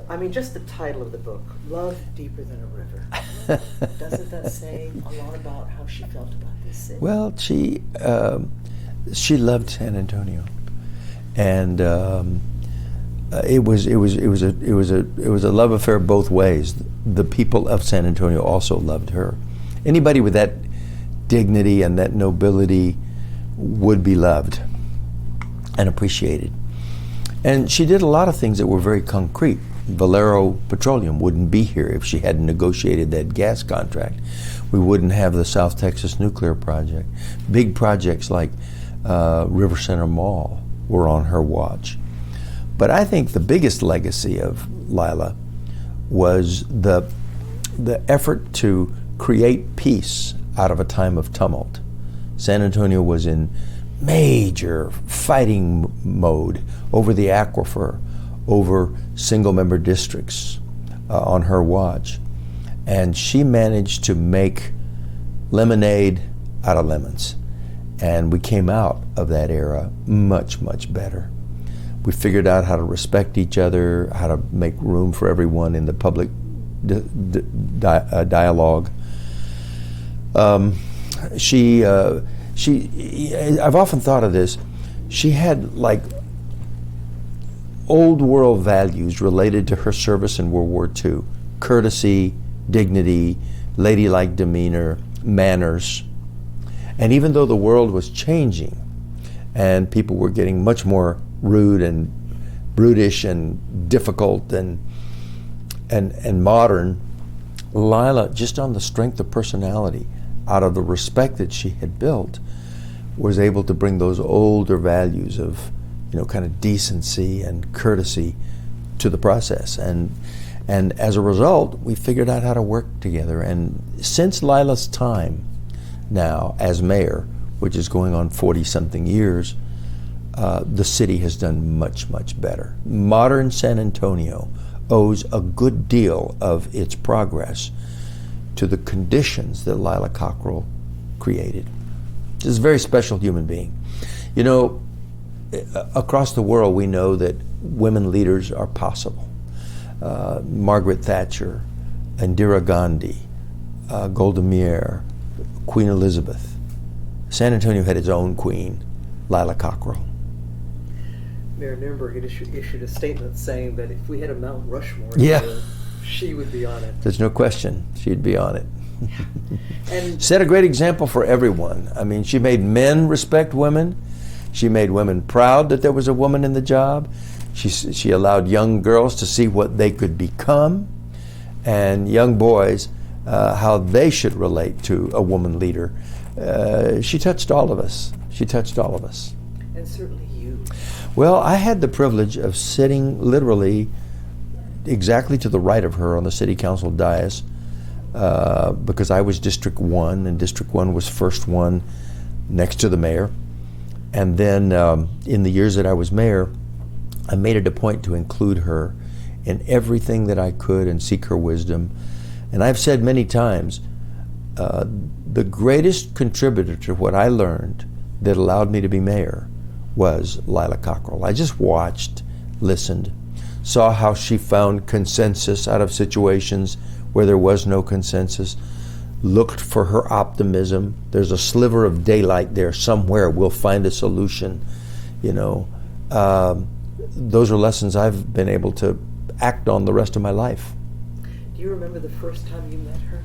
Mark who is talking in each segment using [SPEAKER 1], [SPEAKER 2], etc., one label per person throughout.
[SPEAKER 1] I mean, just the title of the book, Love Deeper Than a River. Doesn't that say a lot about how she felt about this city?
[SPEAKER 2] Well, she loved San Antonio, and it was a love affair both ways. The people of San Antonio also loved her. Anybody with that dignity and that nobility would be loved and appreciated. And she did a lot of things that were very concrete. Valero Petroleum wouldn't be here if she hadn't negotiated that gas contract. We wouldn't have the South Texas Nuclear Project. Big projects like River Center Mall were on her watch. But I think the biggest legacy of Lila was the effort to create peace out of a time of tumult. San Antonio was in major fighting mode over the aquifer, over single-member districts on her watch. And she managed to make lemonade out of lemons. And we came out of that era much, much better. We figured out how to respect each other, how to make room for everyone in the public dialogue. I've often thought of this. She had like old world values related to her service in World War II. Courtesy, dignity, ladylike demeanor, manners. And even though the world was changing and people were getting much more rude and brutish and difficult and modern, Lila, just on the strength of personality, out of the respect that she had built, was able to bring those older values of, kind of decency and courtesy to the process. And as a result, we figured out how to work together. And since Lila's time now as mayor, which is going on 40-something years, the city has done much, much better. Modern San Antonio owes a good deal of its progress to the conditions that Lila Cockrell created. She's a very special human being. Across the world we know that women leaders are possible. Margaret Thatcher, Indira Gandhi, Golda Meir, Queen Elizabeth. San Antonio had its own queen, Lila Cockrell.
[SPEAKER 1] Mayor Nirenberg issued a statement saying that if we had a Mount Rushmore, she would be on it.
[SPEAKER 2] There's no question she'd be on it.
[SPEAKER 1] And
[SPEAKER 2] set a great example for everyone. I mean, she made men respect women. She made women proud that there was a woman in the job. She allowed young girls to see what they could become, and young boys how they should relate to a woman leader. She touched all of us. She touched all of us.
[SPEAKER 1] And certainly you.
[SPEAKER 2] Well, I had the privilege of sitting literally exactly to the right of her on the city council dais because I was District 1, and District 1 was first one next to the mayor. And then in the years that I was mayor, I made it a point to include her in everything that I could and seek her wisdom. And I've said many times, the greatest contributor to what I learned that allowed me to be mayor was Lila Cockrell. I just watched, listened, saw how she found consensus out of situations where there was no consensus, looked for her optimism. There's a sliver of daylight there somewhere. We'll find a solution. Those are lessons I've been able to act on the rest of my life.
[SPEAKER 1] Do you remember the first time you met her?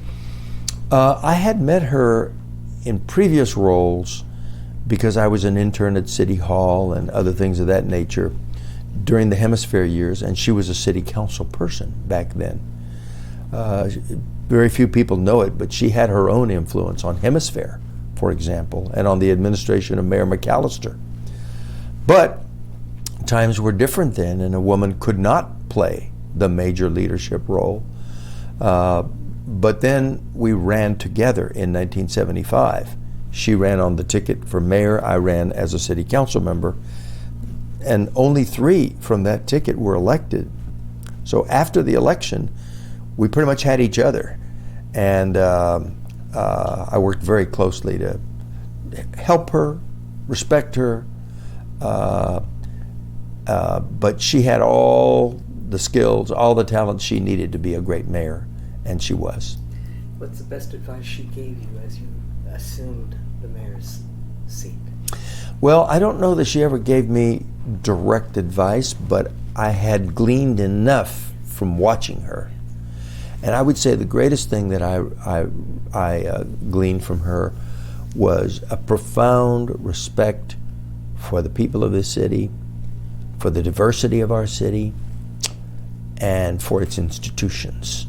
[SPEAKER 2] I had met her in previous roles because I was an intern at City Hall and other things of that nature during the Hemisphere years, and she was a city council person back then. Very few people know it, but she had her own influence on Hemisphere, for example, and on the administration of Mayor McAllister. But times were different then, and a woman could not play the major leadership role. But then we ran together in 1975. She ran on the ticket for mayor, I ran as a city council member, and only 3 from that ticket were elected. So after the election, we pretty much had each other. And I worked very closely to help her, respect her, but she had all the skills, all the talents she needed to be a great mayor, and she was.
[SPEAKER 1] What's the best advice she gave you as you assumed the mayor's seat?
[SPEAKER 2] Well, I don't know that she ever gave me direct advice, but I had gleaned enough from watching her. And I would say the greatest thing that I gleaned from her was a profound respect for the people of this city, for the diversity of our city, and for its institutions.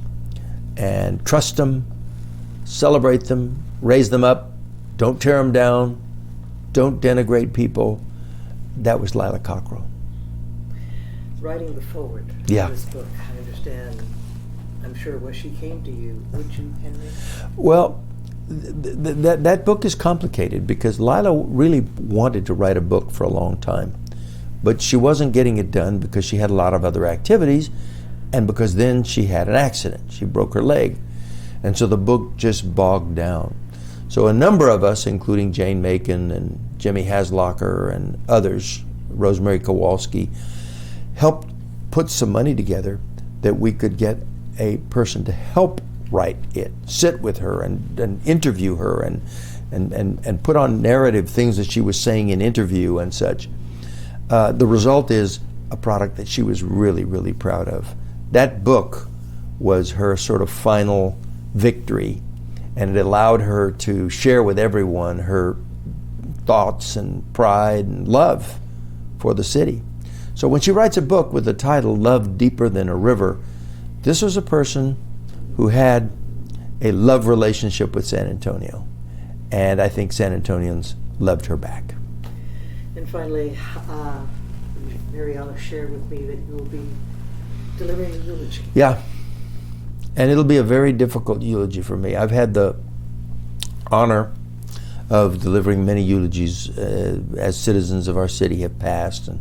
[SPEAKER 2] And trust them, celebrate them, raise them up, don't tear them down, don't denigrate people. That was Lila Cockrell.
[SPEAKER 1] Writing the foreword
[SPEAKER 2] Yeah.
[SPEAKER 1] to this book, I understand, I'm sure when she came to you, would you, Henry?
[SPEAKER 2] Well, that book is complicated because Lila really wanted to write a book for a long time, but she wasn't getting it done because she had a lot of other activities, and because then she had an accident. She broke her leg, and so the book just bogged down. So a number of us, including Jane Macon and Jimmy Haslocker and others, Rosemary Kowalski, helped put some money together that we could get a person to help write it, sit with her and interview her and put on narrative things that she was saying in interview and such. The result is a product that she was really, really proud of. That book was her sort of final victory, and it allowed her to share with everyone her thoughts and pride and love for the city. So when she writes a book with the title Love Deeper Than a River, this was a person who had a love relationship with San Antonio, and I think San Antonians loved her back.
[SPEAKER 1] And finally, Mariana shared with me that you will be delivering a eulogy.
[SPEAKER 2] Yeah, and it'll be a very difficult eulogy for me. I've had the honor of delivering many eulogies as citizens of our city have passed and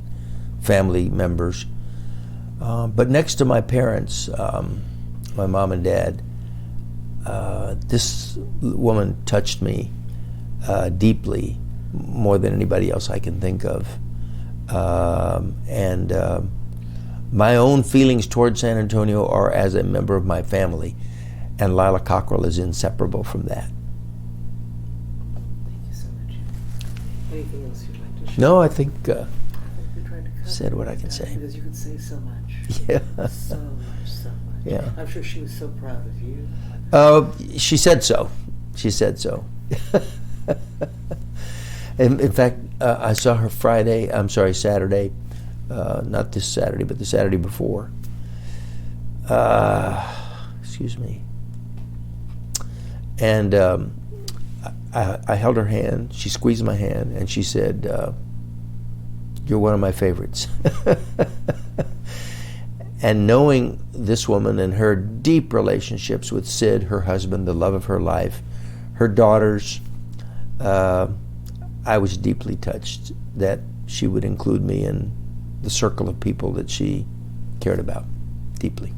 [SPEAKER 2] family members. But next to my parents, my mom and dad, this woman touched me deeply, more than anybody else I can think of. My own feelings toward San Antonio are as a member of my family, and Lila Cockrell is inseparable from that.
[SPEAKER 1] Thank you so much. Anything else you'd like to share?
[SPEAKER 2] No, I think
[SPEAKER 1] We tried to cover
[SPEAKER 2] said what I can
[SPEAKER 1] that
[SPEAKER 2] say.
[SPEAKER 1] Because you could say so much.
[SPEAKER 2] Yeah.
[SPEAKER 1] So much, so much.
[SPEAKER 2] Yeah.
[SPEAKER 1] I'm sure she was so proud of you.
[SPEAKER 2] She said so. She said so. In fact, I saw her Saturday, not this Saturday, but the Saturday before. Excuse me. And I held her hand. She squeezed my hand, and she said, "You're one of my favorites." And knowing this woman and her deep relationships with Sid, her husband, the love of her life, her daughters, I was deeply touched that she would include me in the circle of people that she cared about deeply.